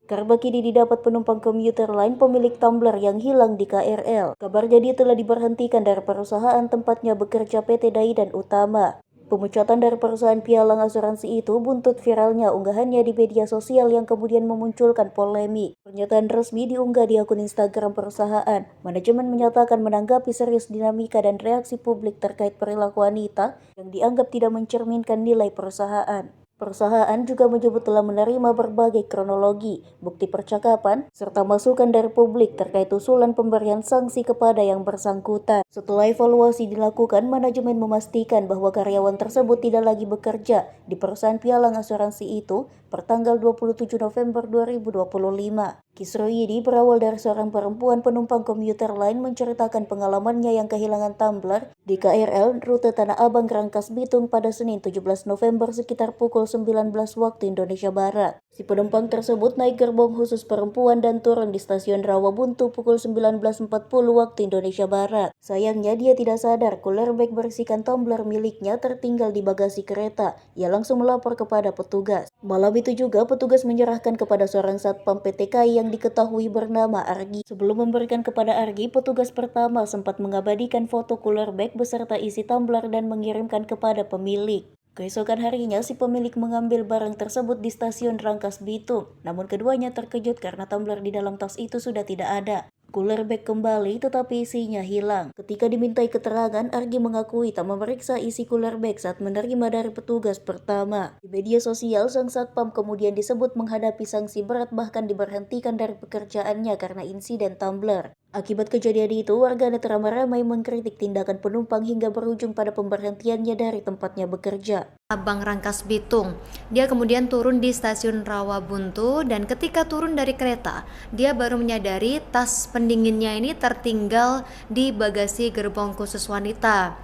Kabar kini didapat penumpang komuter lain pemilik tumbler yang hilang di KRL. Kabar jadi telah diberhentikan dari perusahaan tempatnya bekerja PT Dai dan Utama. Pemecatan dari perusahaan pialang asuransi itu buntut viralnya unggahannya di media sosial yang kemudian memunculkan polemik. Pernyataan resmi diunggah di akun Instagram perusahaan. Manajemen menyatakan menanggapi serius dinamika dan reaksi publik terkait perilaku wanita yang dianggap tidak mencerminkan nilai perusahaan. Perusahaan juga menyebut telah menerima berbagai kronologi, bukti percakapan, serta masukan dari publik terkait usulan pemberian sanksi kepada yang bersangkutan. Setelah evaluasi dilakukan, manajemen memastikan bahwa karyawan tersebut tidak lagi bekerja di perusahaan pialang asuransi itu pertanggal 27 November 2025. Kisruh ini berawal dari seorang perempuan penumpang komuter lain menceritakan pengalamannya yang kehilangan tumbler di KRL rute Tanah Abang Rangkas Bitung pada Senin 17 November sekitar pukul 19 waktu Indonesia Barat. Si penumpang tersebut naik gerbong khusus perempuan dan turun di stasiun Rawabuntu pukul 19.40 waktu Indonesia Barat. Sayangnya dia tidak sadar cooler bag berisikan tumbler miliknya tertinggal di bagasi kereta. Ia langsung melapor kepada petugas. Malam itu juga petugas menyerahkan kepada seorang satpam PT KAI yang diketahui bernama Argi. Sebelum memberikan kepada Argi, petugas pertama sempat mengabadikan foto cooler bag beserta isi tumbler dan mengirimkan kepada pemilik. Keesokan harinya, si pemilik mengambil barang tersebut di stasiun Rangkas Bitung. Namun keduanya terkejut karena tumbler di dalam tas itu sudah tidak ada. Cooler bag kembali tetapi isinya hilang. Ketika dimintai keterangan, Argi mengakui tak memeriksa isi cooler bag saat menerima dari petugas pertama. Di media sosial, sang satpam kemudian disebut menghadapi sanksi berat bahkan diberhentikan dari pekerjaannya karena insiden tumbler. Akibat kejadian itu, warganet ramai-ramai mengkritik tindakan penumpang hingga berujung pada pemberhentiannya dari tempatnya bekerja. Abang Rangkas Bitung. Dia kemudian turun di stasiun Rawabuntu dan ketika turun dari kereta, dia baru menyadari tas pendinginnya ini tertinggal di bagasi gerbong khusus wanita.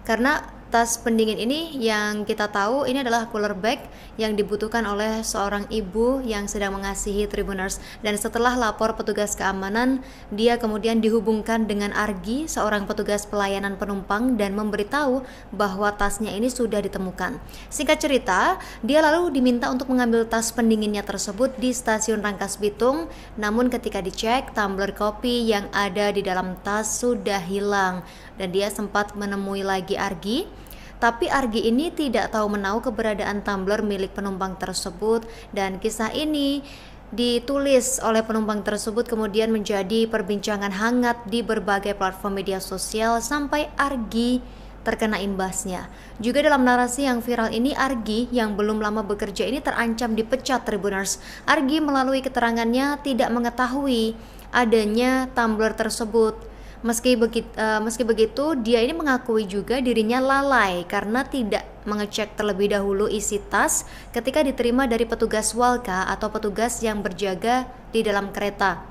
Karena tas pendingin ini yang kita tahu ini adalah cooler bag yang dibutuhkan oleh seorang ibu yang sedang mengasihi Tribuners. Dan setelah lapor petugas keamanan, dia kemudian dihubungkan dengan Argi, seorang petugas pelayanan penumpang, dan memberitahu bahwa tasnya ini sudah ditemukan. Singkat cerita, dia lalu diminta untuk mengambil tas pendinginnya tersebut di stasiun Rangkas Bitung. Namun ketika dicek, tumbler kopi yang ada di dalam tas sudah hilang dan dia sempat menemui lagi Argi. Tapi Argi ini tidak tahu menahu keberadaan tumbler milik penumpang tersebut, dan kisah ini ditulis oleh penumpang tersebut kemudian menjadi perbincangan hangat di berbagai platform media sosial sampai Argi terkena imbasnya. Juga dalam narasi yang viral ini, Argi yang belum lama bekerja ini terancam dipecat Tribuners. Argi melalui keterangannya tidak mengetahui adanya tumbler tersebut. Meski begitu, dia ini mengakui juga dirinya lalai karena tidak mengecek terlebih dahulu isi tas ketika diterima dari petugas Walka atau petugas yang berjaga di dalam kereta.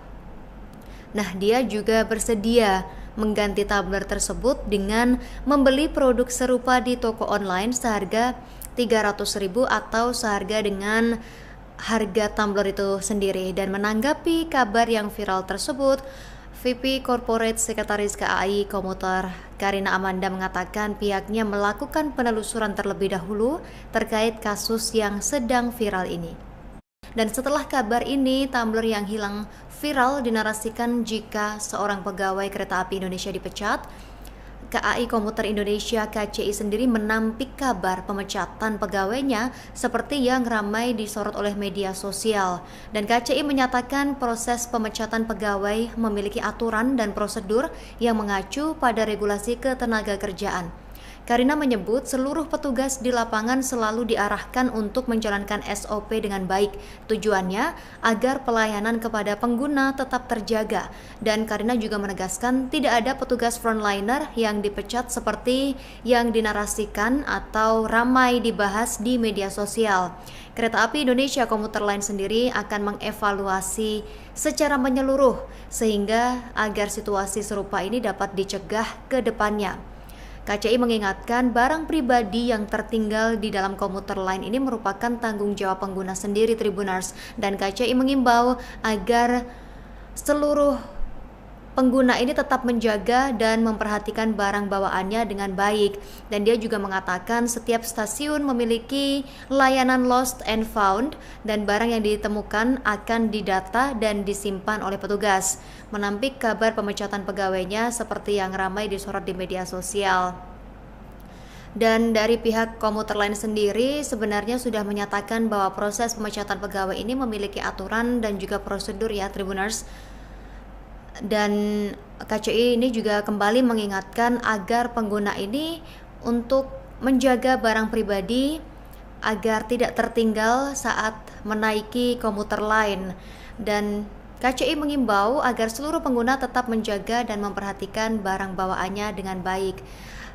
Nah, dia juga bersedia mengganti tumbler tersebut dengan membeli produk serupa di toko online seharga 300.000 atau seharga dengan harga tumbler itu sendiri. Dan menanggapi kabar yang viral tersebut, VP Corporate Sekretaris KAI Komuter Karina Amanda mengatakan pihaknya melakukan penelusuran terlebih dahulu terkait kasus yang sedang viral ini. Dan setelah kabar ini, tumbler yang hilang viral dinarasikan jika seorang pegawai kereta api Indonesia dipecat. KAI Komuter Indonesia KCI sendiri menampik kabar pemecatan pegawainya seperti yang ramai disorot oleh media sosial. Dan KCI menyatakan proses pemecatan pegawai memiliki aturan dan prosedur yang mengacu pada regulasi ketenagakerjaan. Karina menyebut seluruh petugas di lapangan selalu diarahkan untuk menjalankan SOP dengan baik. Tujuannya agar pelayanan kepada pengguna tetap terjaga. Dan Karina juga menegaskan tidak ada petugas frontliner yang dipecat seperti yang dinarasikan atau ramai dibahas di media sosial. Kereta Api Indonesia Komuter Line sendiri akan mengevaluasi secara menyeluruh sehingga agar situasi serupa ini dapat dicegah ke depannya. KCI mengingatkan barang pribadi yang tertinggal di dalam komuter lain ini merupakan tanggung jawab pengguna sendiri Tribuners, dan KCI mengimbau agar seluruh pengguna ini tetap menjaga dan memperhatikan barang bawaannya dengan baik. Dan dia juga mengatakan setiap stasiun memiliki layanan lost and found dan barang yang ditemukan akan didata dan disimpan oleh petugas. Menampik kabar pemecatan pegawainya seperti yang ramai disorot di media sosial. Dan dari pihak komuter lain sendiri sebenarnya sudah menyatakan bahwa proses pemecatan pegawai ini memiliki aturan dan juga prosedur ya Tribuners. Dan KCI ini juga kembali mengingatkan agar pengguna ini untuk menjaga barang pribadi agar tidak tertinggal saat menaiki komuter lain. Dan KCI mengimbau agar seluruh pengguna tetap menjaga dan memperhatikan barang bawaannya dengan baik.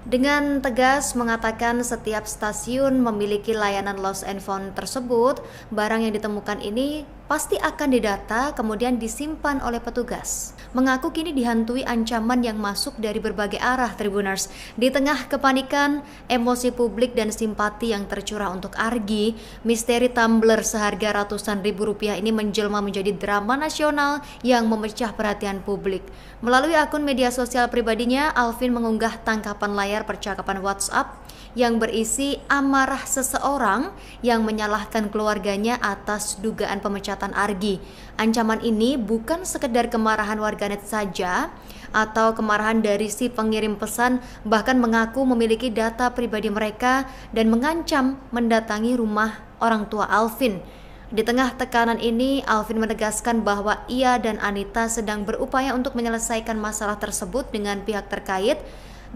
Dengan tegas mengatakan setiap stasiun memiliki layanan lost and found tersebut, barang yang ditemukan ini pasti akan didata kemudian disimpan oleh petugas. Mengaku kini dihantui ancaman yang masuk dari berbagai arah Tribuners. Di tengah kepanikan, emosi publik dan simpati yang tercurah untuk Argi, misteri tumbler seharga ratusan ribu rupiah ini menjelma menjadi drama nasional yang memecah perhatian publik. Melalui akun media sosial pribadinya, Alvin mengunggah tangkapan layar percakapan WhatsApp yang berisi amarah seseorang yang menyalahkan keluarganya atas dugaan pemecatan Argi. Ancaman ini bukan sekedar kemarahan warganet saja atau kemarahan dari si pengirim pesan, bahkan mengaku memiliki data pribadi mereka dan mengancam mendatangi rumah orang tua Alvin. Di tengah tekanan ini, Alvin menegaskan bahwa ia dan Anita sedang berupaya untuk menyelesaikan masalah tersebut dengan pihak terkait,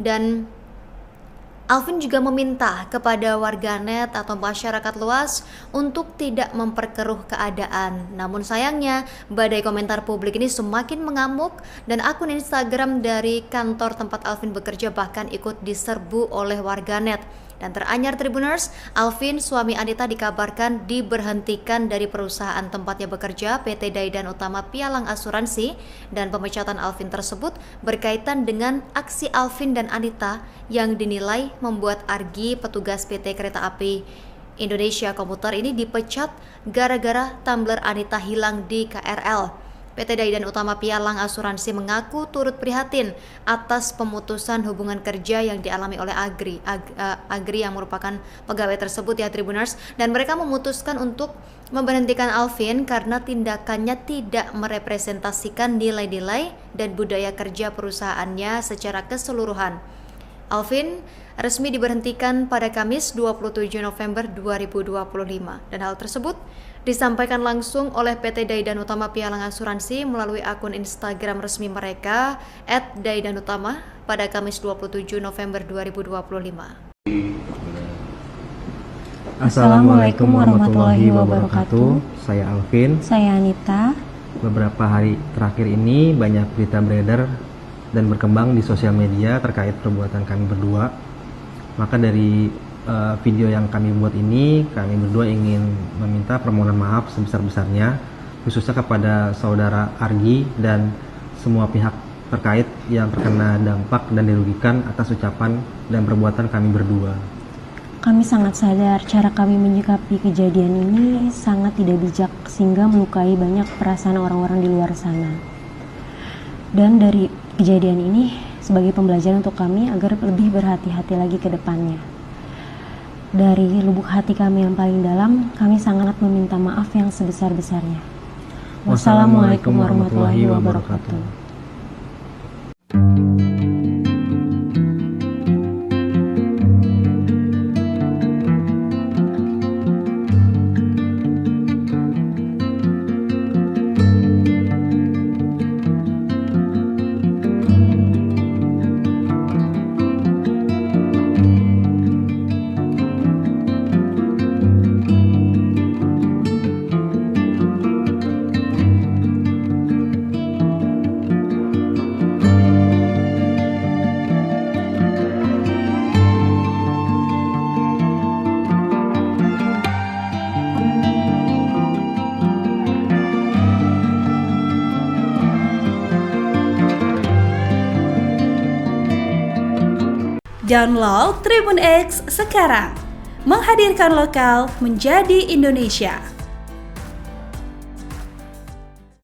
dan Alvin juga meminta kepada warganet atau masyarakat luas untuk tidak memperkeruh keadaan. Namun sayangnya, badai komentar publik ini semakin mengamuk dan akun Instagram dari kantor tempat Alvin bekerja bahkan ikut diserbu oleh warganet. Dan teranyar Tribuners, Alvin, suami Anita, dikabarkan diberhentikan dari perusahaan tempatnya bekerja, PT Daidan Utama Pialang Asuransi, dan pemecatan Alvin tersebut berkaitan dengan aksi Alvin dan Anita yang dinilai membuat Argi, petugas PT Kereta Api Indonesia Komuter ini dipecat gara-gara tumbler Anita hilang di KRL. PT Daidan Utama Pialang Asuransi mengaku turut prihatin atas pemutusan hubungan kerja yang dialami oleh Agri yang merupakan pegawai tersebut ya Tribuners, dan mereka memutuskan untuk memberhentikan Alvin karena tindakannya tidak merepresentasikan nilai-nilai dan budaya kerja perusahaannya secara keseluruhan. Alvin resmi diberhentikan pada Kamis 27 November 2025 dan hal tersebut disampaikan langsung oleh PT Daidan Utama Pialang Asuransi melalui akun Instagram resmi mereka @daidanutama pada Kamis 27 November 2025. Assalamualaikum warahmatullahi wabarakatuh. Saya Alvin. Saya Anita. Beberapa hari terakhir ini banyak berita beredar dan berkembang di sosial media terkait perbuatan kami berdua. Maka dari video yang kami buat ini, kami berdua ingin meminta permohonan maaf sebesar-besarnya, khususnya kepada saudara Argi dan semua pihak terkait yang terkena dampak dan dirugikan atas ucapan dan perbuatan kami berdua. Kami sangat sadar cara kami menyikapi kejadian ini sangat tidak bijak sehingga melukai banyak perasaan orang-orang di luar sana. Dan dari kejadian ini sebagai pembelajaran untuk kami agar lebih berhati-hati lagi ke depannya. Dari lubuk hati kami yang paling dalam, kami sangat meminta maaf yang sebesar-besarnya. Wassalamualaikum warahmatullahi wabarakatuh. Download Tribun X sekarang, menghadirkan lokal menjadi Indonesia.